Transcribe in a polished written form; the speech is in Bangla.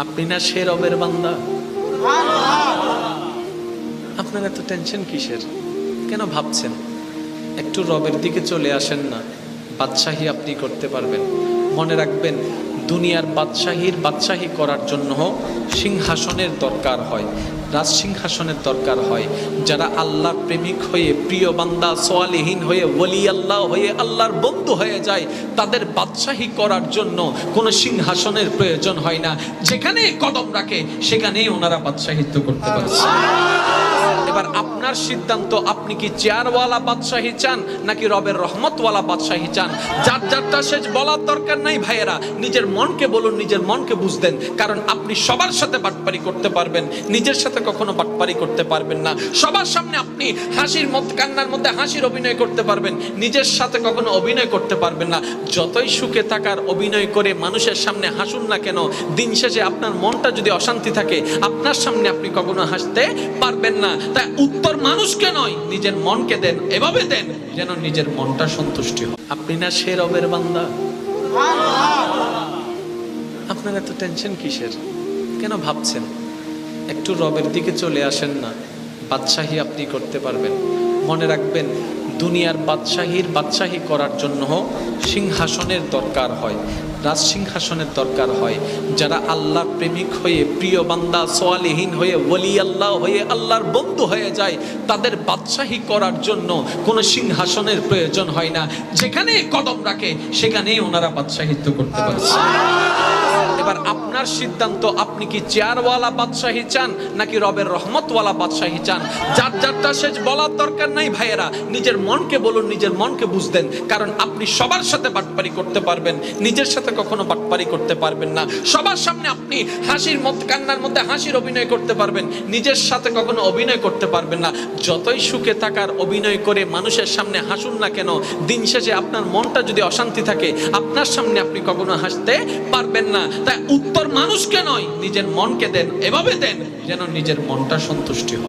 আপনি না সে রবের বান্দা? আপনার এত টেনশন কিসের? কেন ভাবছেন? একটু রবের দিকে চলে আসেন না, বাদশাহী আপনি করতে পারবেন। মনে রাখবেন, দুনিয়ার বাদশাহী করার জন্য সিংহাসনের দরকার হয়, রাজ সিংহাসনের দরকার হয়। যারা আল্লাহর প্রেমিক হয়ে, প্রিয় বান্দা সোয়ালিহীন হয়ে, ওলি আল্লাহ হয়ে, আল্লাহর বন্ধু হয়ে যায়, তাদের বাদশাহী করার জন্য কোনো সিংহাসনের প্রয়োজন হয় না। যেখানে কদম রাখে সেখানেই ওনারা বাদশাহিত্ব করতে পারে। এবার আপনার সিদ্ধান্ত, আপনি কি চেয়ারওয়ালা বাদশাহী চান নাকি রবের রহমতওয়ালা বাদশাহী চান? যার যারটা শেষ বলার দরকার নাই ভাইয়েরা, নিজের মনকে বলুন, নিজের মনকে বুঝতেন। কারণ আপনি সবার সাথে বাটপারি করতে পারবেন, নিজের সাথে কখনো বাটপারি করতে পারবেন না। সবার সামনে আপনি হাসির মধ্যে, কান্নার মধ্যে হাসির অভিনয় করতে পারবেন, নিজের সাথে কখনো অভিনয় করতে পারবেন না। যতই সুখে থাকার অভিনয় করে মানুষের সামনে হাসুন না কেন, দিন শেষে আপনার মনটা যদি অশান্তি থাকে, আপনার সামনে আপনি কখনো হাসতে পারবেন না। তাই উত্তর মানুষকে নয়, নিজের মনকে দেন, এভাবে দেন যেন নিজের মনটা সন্তুষ্টি হয়। আপনি না সে রবের বান্দা? আপনার এত টেনশন কিসের? কেন ভাবছেন? একটু রবের দিকে চলে আসেন না, বাদশাহী আপনি করতে পারবেন। মনে রাখবেন, দুনিয়ার বাদশাহী করার জন্য সিংহাসনের দরকার হয়, রাজ সিংহাসনের দরকার হয়। যারা আল্লাহর প্রেমিক হয়ে, প্রিয় বান্দা সোয়ালিহীন হয়ে, ওলি আল্লাহ হয়ে, আল্লাহর বন্ধু হয়ে যায়, তাদের বাদশাহী করার জন্য কোনো সিংহাসনের প্রয়োজন হয় না। যেখানে কদম রাখে সেখানেই ওনারা বাদশাহিত্ব করতে পারে। এবার আপনার সিদ্ধান্ত, আপনি কি চেয়ারওয়ালা বাদশাহী চান নাকি রবের রহমতওয়ালা বাদশাহী চান? যার যারটা শেষ বলার দরকার নাই ভাইয়েরা, নিজের মনকে বলুন, নিজের মনকে বুঝতেন। কারণ আপনি সবার সাথে বাটপারি করতে পারবেন, নিজের সাথে কখনো বাটপারি করতে পারবেন না। সবার সামনে আপনি হাসির মধ্যে, কান্নার মধ্যে হাসির অভিনয় করতে পারবেন, নিজের সাথে কখনো অভিনয় করতে পারবেন না। যতই সুখে থাকার অভিনয় করে মানুষের সামনে হাসুন না কেন, দিন শেষে আপনার মনটা যদি অশান্তি থাকে, আপনার সামনে আপনি কখনো হাসতে পারবেন না। তাই উত্তর মানুষকে নয়, নিজের মনকে দেন, এভাবে দেন যেন নিজের মনটা সন্তুষ্টি হয়।